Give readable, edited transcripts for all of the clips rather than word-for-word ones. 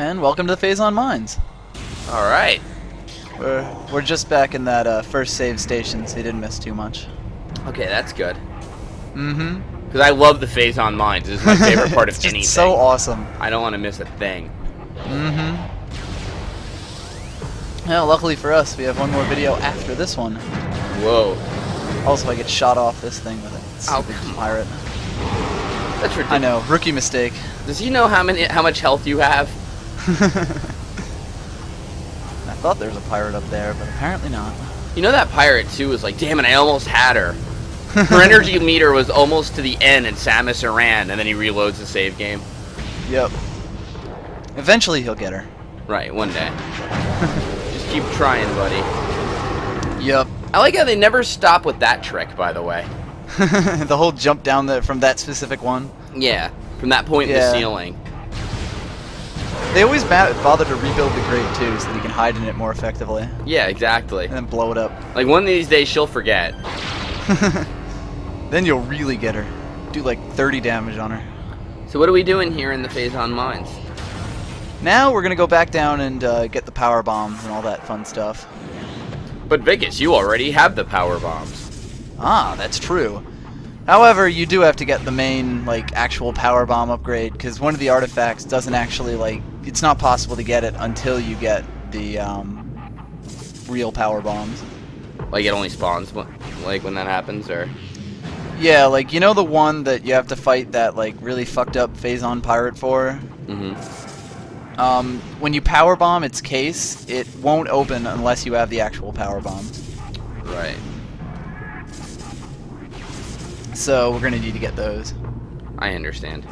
And welcome to the Phazon Mines. Alright. We're just back in that first save station, so you didn't miss too much. Okay, that's good. Mm-hmm. Because I love the Phazon Mines. This is my favorite part of it's just anything. so awesome. I don't want to miss a thing. Mm-hmm. Well, luckily for us, we have one more video after this one. Whoa. Also, I get shot off this thing with a stupid pirate. That's ridiculous. I know, rookie mistake. Does he know how much health you have? I thought there was a pirate up there, but apparently not. You know that pirate too was like, damn it, I almost had her. Her energy meter was almost to the end, and Samus ran, and then he reloads the save game. Yep. Eventually he'll get her. Right, one day. Just keep trying, buddy. Yep. I like how they never stop with that trick, by the way. The whole jump down there from that specific one. Yeah, from that point in the ceiling. They always bother to rebuild the grate too, so that you can hide in it more effectively. Yeah, exactly. And then blow it up. Like one of these days she'll forget. Then you'll really get her. Do like 30 damage on her. So what are we doing here in the Phazon Mines? Now we're gonna go back down and get the power bombs and all that fun stuff. But Vicas, you already have the power bombs. Ah, that's true. However, you do have to get the main, like, actual power bomb upgrade, because one of the artifacts doesn't actually, like, it's not possible to get it until you get the real power bombs. Like it only spawns like when that happens, or? Yeah, like, you know the one that you have to fight that, like, really fucked up Phazon pirate for? Mm-hmm. When you power bomb its case, it won't open unless you have the actual power bombs. Right. So we're gonna need to get those. I understand.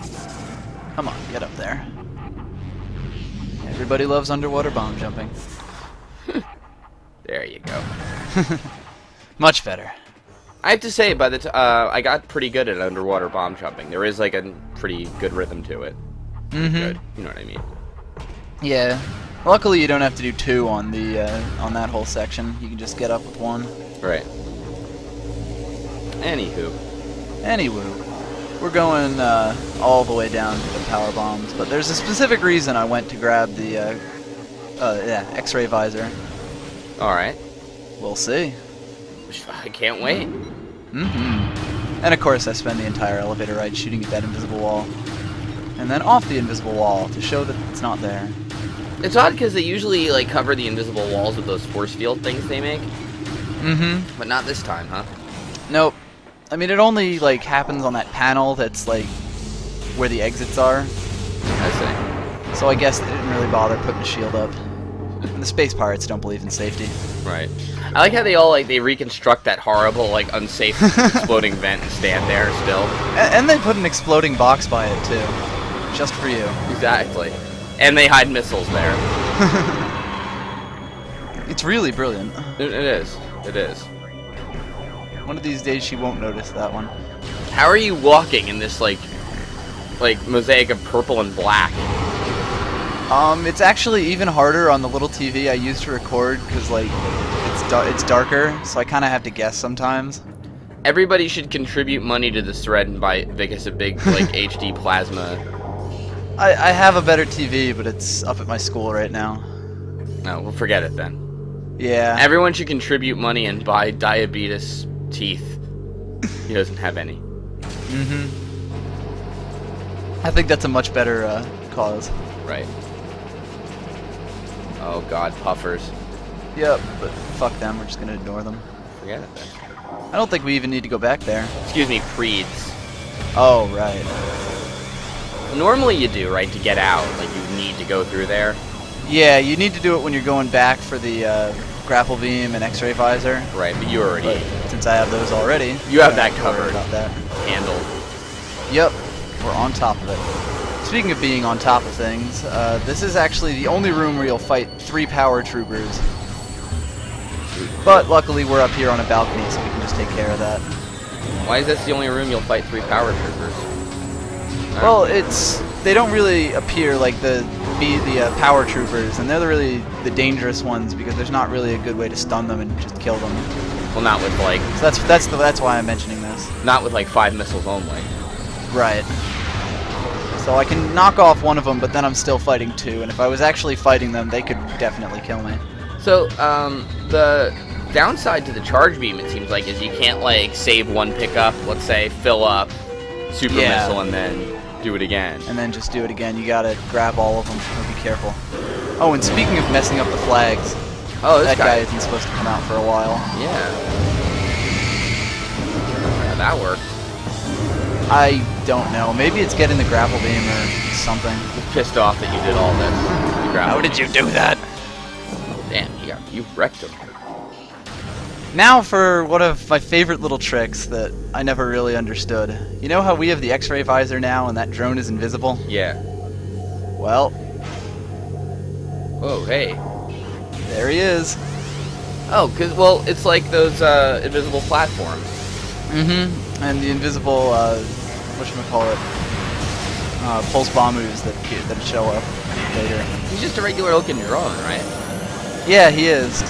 Come on, get up there. Everybody loves underwater bomb jumping. There you go. Much better. I have to say, I got pretty good at underwater bomb jumping. There is like a pretty good rhythm to it. Mm-hmm. Good, you know what I mean? Yeah. Luckily, you don't have to do two on the on that whole section. You can just get up with one. Right. Anywho, we're going all the way down to the power bombs, but there's a specific reason I went to grab the X-ray visor. all right. We'll see. I can't wait. Mm-hmm. And of course, I spend the entire elevator ride shooting at that invisible wall, and then off the invisible wall to show that it's not there. It's odd because they usually like cover the invisible walls with those force field things they make. Mm-hmm. But not this time, huh? Nope. I mean, it only like happens on that panel that's like where the exits are. I see. So I guess they didn't really bother putting a shield up. And the space pirates don't believe in safety. Right. I like how they all they reconstruct that horrible unsafe exploding vent and stand there still. And they put an exploding box by it too, just for you. Exactly. And they hide missiles there. It's really brilliant. It is. It is. One of these days she won't notice that one. How are you walking in this like mosaic of purple and black? It's actually even harder on the little TV I use to record because like it's darker, so I kind of have to guess sometimes. Everybody should contribute money to this thread and buy Vicas a big HD plasma. I have a better TV, but it's up at my school right now. No, we'll forget it then. Yeah. Everyone should contribute money and buy diabetes teeth. He doesn't have any. Mm-hmm. I think that's a much better cause. Right. Oh god, puffers. Yep, but fuck them, we're just gonna ignore them. Forget it then. I don't think we even need to go back there. Excuse me, preeds. Oh, right. Normally you do, right, to get out. Like, you need to go through there. Yeah, you need to do it when you're going back for the grapple beam and X-ray visor. Right, but you already... But since I have those already... You have that covered. About that. Handled. Yep, we're on top of it. Speaking of being on top of things, this is actually the only room where you'll fight 3 power troopers. But luckily we're up here on a balcony, so we can just take care of that. Why is this the only room you'll fight 3 power troopers? Well, they don't really appear like the power troopers, and they're really the dangerous ones because there's not really a good way to stun them and just kill them. Well, not with like. So that's why I'm mentioning this. Not with like 5 missiles only. Right. So I can knock off one of them, but then I'm still fighting two. And if I was actually fighting them, they could definitely kill me. So, the downside to the charge beam, it seems like, is you can't, like, save one pickup, let's say, fill up, super missile, and then do it again. And then just do it again. You gotta grab all of them, so be careful. Oh, and speaking of messing up the flags, that guy isn't supposed to come out for a while. Yeah, that worked. I don't know. Maybe it's getting the grapple beam or something. Just pissed off that you did all this. How did you do that? Damn, you wrecked him. Now for one of my favorite little tricks that I never really understood. You know how we have the X-ray visor now and that drone is invisible? Yeah. Well. Whoa, hey. There he is. Oh, well, it's like those invisible platforms. Mm-hmm. And the invisible, whatchamacallit, pulse bombers that show up later. He's just a regular looking drone, right? Yeah, he is.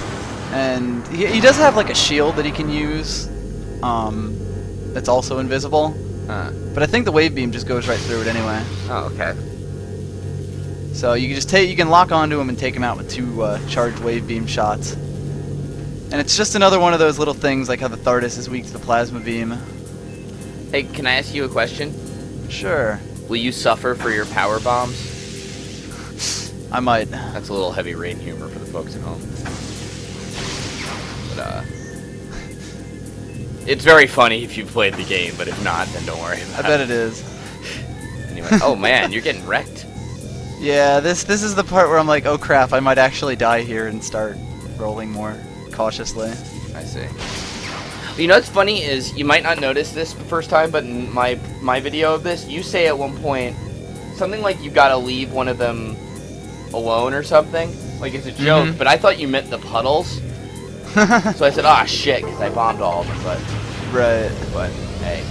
And he does have like a shield that he can use that's also invisible. But I think the wave beam just goes right through it anyway. Oh, okay. So you can just you can lock onto him and take him out with two charged wave beam shots. And it's just another one of those little things like how the Thardus is weak to the plasma beam. Hey, can I ask you a question? Sure. Will you suffer for your power bombs? I might. That's a little heavy rain humor for the folks at home. But, it's very funny if you've played the game, but if not, then don't worry about it. I bet it is. Anyway, oh man, you're getting wrecked. Yeah, this is the part where I'm like, oh crap, I might actually die here and start rolling more cautiously. I see. You know what's funny is, you might not notice this the first time, but in my video of this, you say at one point, something like you gotta leave one of them alone or something. Like it's a joke, but I thought you meant the puddles. So I said, ah, shit, because I bombed all of them, but... Right. But, hey.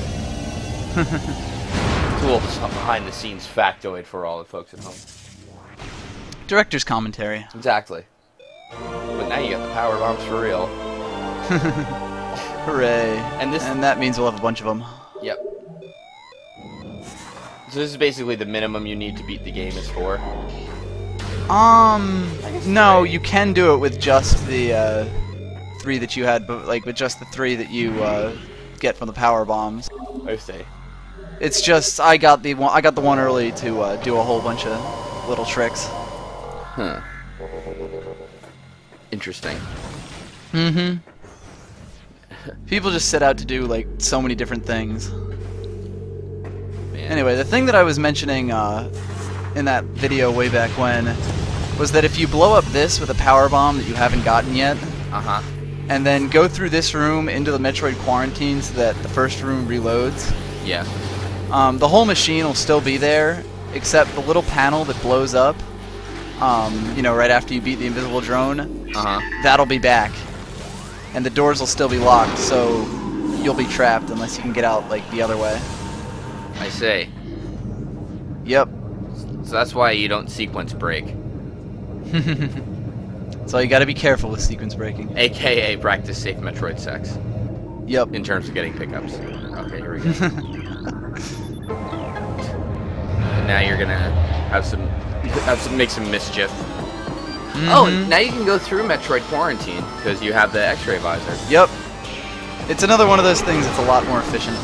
Cool, some behind-the-scenes factoid for all the folks at home. Director's commentary. Exactly. But now you got the power bombs for real. Hooray. And that means we'll have a bunch of them. Yep. So this is basically the minimum you need to beat the game is 4? No, you can do it with just the 3 that you had, but like with just the 3 that you get from the power bombs. I see. It's just I got the one early to do a whole bunch of little tricks. Huh. Interesting. Mm-hmm. People just set out to do like so many different things. Man. Anyway, the thing that I was mentioning in that video way back when was that if you blow up this with a power bomb that you haven't gotten yet, and then go through this room into the Metroid quarantine so that the first room reloads, yeah, the whole machine will still be there, except the little panel that blows up, you know, right after you beat the invisible drone, that'll be back. And the doors will still be locked, so you'll be trapped unless you can get out, like, the other way. I see. Yep. So that's why you don't sequence break. So you gotta be careful with sequence breaking. AKA practice safe Metroid sex. Yep. In terms of getting pickups. Okay, here we go. And now you're gonna make some mischief. Oh, now you can go through Metroid Quarantine because you have the X-ray visor. Yep. It's another one of those things that's a lot more efficient.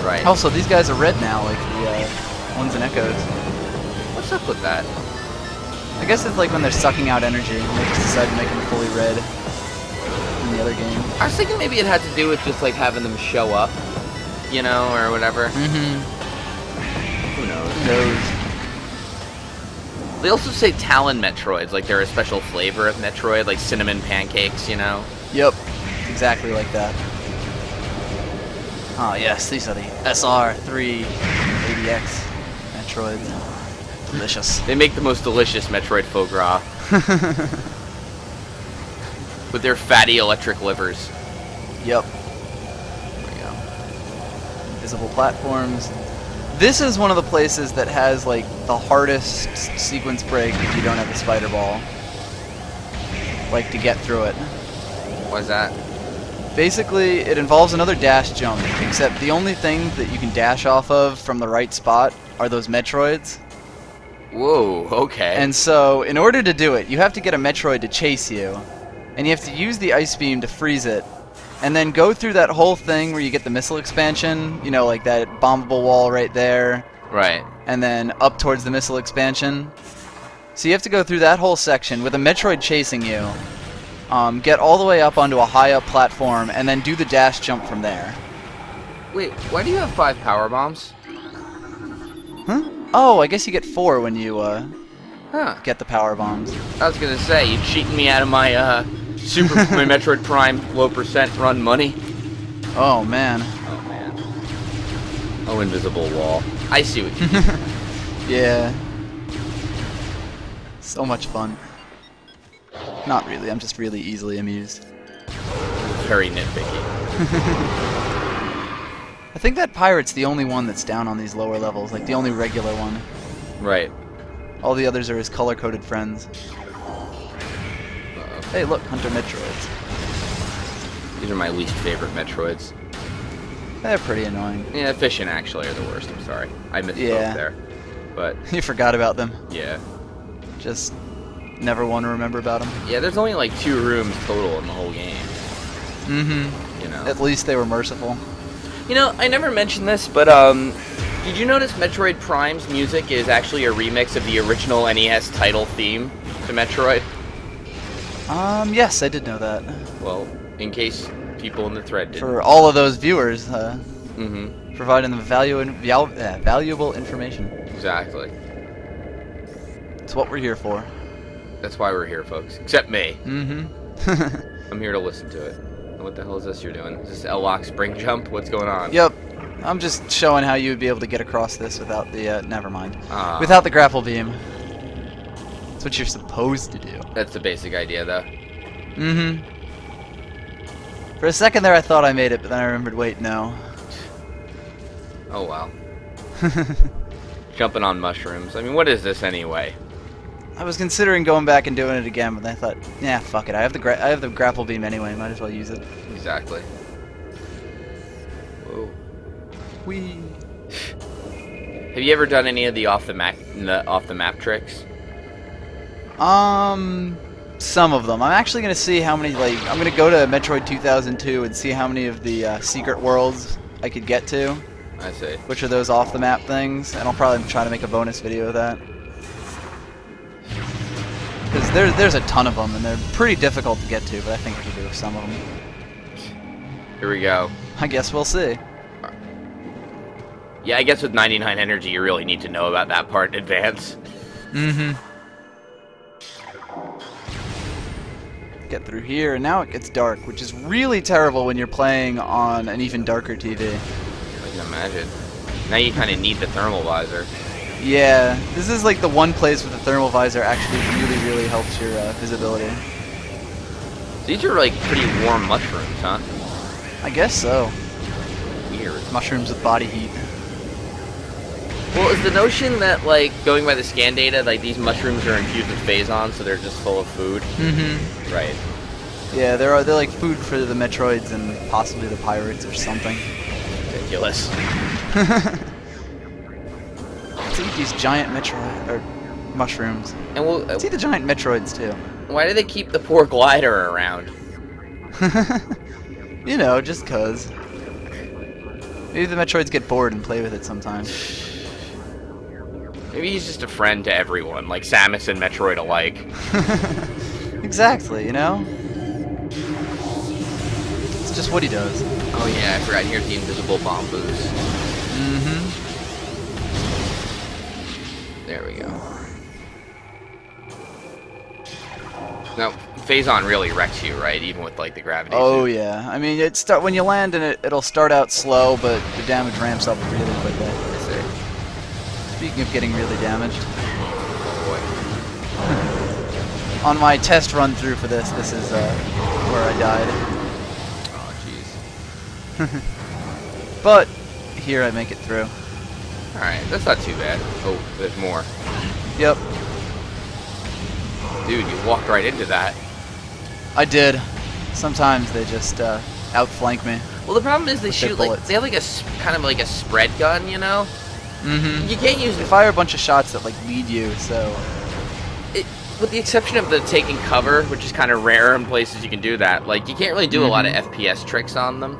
Right. Also, these guys are red now, like the ones in Echoes. What's up with that? I guess it's like when they're sucking out energy, and they just decide to make them fully red in the other game. I was thinking maybe it had to do with just like having them show up, you know, or whatever. Who knows? Who knows? They also say Talon Metroids, like they're a special flavor of Metroid, like cinnamon pancakes, you know? Yep, exactly like that. Oh yes, these are the SR380X Metroids. Delicious. They make the most delicious Metroid foie gras. With their fatty electric livers. Yep. There we go. Invisible platforms. This is one of the places that has like the hardest sequence break if you don't have the spider ball. Like to get through it. Why's that? Basically, it involves another dash jump, except the only thing that you can dash off of from the right spot are those Metroids. Whoa, okay. And so, in order to do it, you have to get a Metroid to chase you, and you have to use the Ice Beam to freeze it, and then go through that whole thing where you get the missile expansion, you know, like that bombable wall right there. Right. And then up towards the missile expansion. So you have to go through that whole section with a Metroid chasing you, get all the way up onto a high up platform, and then do the dash jump from there. Wait, why do you have 5 power bombs? Huh? Oh, I guess you get 4 when you Huh. get the power bombs. I was gonna say, you cheating me out of my my Metroid Prime low percent run money. Oh man. Oh man. Oh, invisible wall. I see what you mean. Yeah. So much fun. Not really, I'm just really easily amused. Very nitpicky. I think that pirate's the only one that's down on these lower levels, like the only regular one. Right. All the others are his color-coded friends. Uh-oh. Hey, look, Hunter Metroids. These are my least favorite Metroids. They're pretty annoying. Yeah, Fish and actually are the worst, I'm sorry. I misspoke there. But, You forgot about them. yeah. Just never want to remember about them. Yeah, there's only like 2 rooms total in the whole game. Mm-hmm. You know. At least they were merciful. You know, I never mentioned this, but did you notice Metroid Prime's music is actually a remix of the original NES title theme to Metroid? Yes, I did know that. Well, in case people in the thread didn't. For all of those viewers, Mm-hmm. providing them valuable information. Exactly. It's what we're here for. That's why we're here, folks. Except me. Mm-hmm. I'm here to listen to it. What the hell is this you're doing? Is this L-Lock spring jump? What's going on? Yep. I'm just showing how you would be able to get across this without the, never mind. Ah. Without the grapple beam. That's what you're supposed to do. That's the basic idea, though. Mm-hmm. For a second there I thought I made it, but then I remembered, wait, no. Oh, wow. Jumping on mushrooms. I mean, what is this anyway? I was considering going back and doing it again, but I thought, yeah, fuck it. I have the grapple beam anyway. Might as well use it. Exactly. Whoa. Whee. Have you ever done any of the off the map tricks? Some of them. I'm actually gonna see how many. Like, I'm gonna go to Metroid 2002 and see how many of the secret worlds I could get to. I see. Which are those off the map things, and I'll probably try to make a bonus video of that. Because there's a ton of them, and they're pretty difficult to get to, but I think I can do some of them. Here we go. I guess we'll see. Yeah, I guess with 99 energy, you really need to know about that part in advance. Mm-hmm. Get through here, and now it gets dark, which is really terrible when you're playing on an even darker TV. I can imagine. Now you kind of need the thermal visor. Yeah, this is like the one place where the thermal visor actually really helps your visibility. These are like pretty warm mushrooms, huh? I guess so. Weird. Mushrooms with body heat. Well, is the notion that, like, going by the scan data, like, these mushrooms are infused with Phazon, so they're just full of food? Mm-hmm. Right. Yeah, they're like food for the Metroids and possibly the pirates or something. Ridiculous. Let's eat these giant Metroid or mushrooms. And we'll, Let's eat the giant Metroids too. why do they keep the poor glider around? You know, just cause. Maybe the Metroids get bored and play with it sometimes. Maybe he's just a friend to everyone, like Samus and Metroid alike. Exactly, you know? It's just what he does. Oh yeah, I forgot. Here's the invisible bomb boost. Mm-hmm. There we go. Now, Phazon really wrecks you, right? Even with, like, the gravity Oh suit. yeah. I mean, when you land and it'll start out slow, but the damage ramps up really quickly. I see. Speaking of getting really damaged. Oh boy. On my test run through for this is where I died. Oh jeez. But here I make it through. Alright, that's not too bad. Oh, there's more. Yep, Dude, you walked right into that. I did. Sometimes they just outflank me. Well, the problem is they With their shoot, like, bullets. they have, like, kind of like a spread gun, you know? Mm-hmm. You can't use They fire a bunch of shots that like lead you, so with the exception of the taking cover, which is kind of rare in places you can do that. Like you can't really do a lot of FPS tricks on them.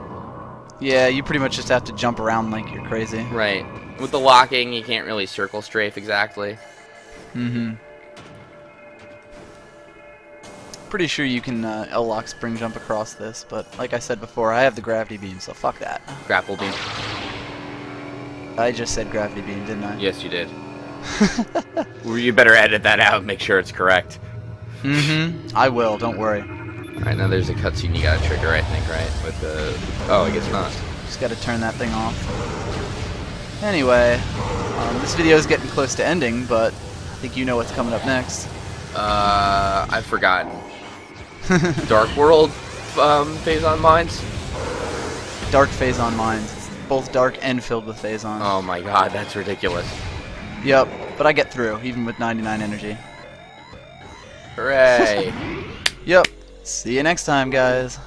yeah, you pretty much just have to jump around like you're crazy. Right. With the locking, you can't really circle strafe exactly. Mm-hmm. Pretty sure you can L-lock spring jump across this, but like I said before, I have the gravity beam, so fuck that. Grapple beam. I just said gravity beam, didn't I? Yes, you did. Well, you better edit that out and make sure it's correct. Mm-hmm. I will, don't worry. Alright, now there's a cutscene you gotta trigger, I think, right? With the... Oh, I guess not. Just gotta turn that thing off. Anyway, this video is getting close to ending, but I think you know what's coming up next. I've forgotten. Dark World, Phazon Mines? Dark Phazon Mines. It's both dark and filled with Phazon. Oh my god, that's ridiculous. Yep, but I get through, even with 99 energy. Hooray! Yep. See you next time, guys.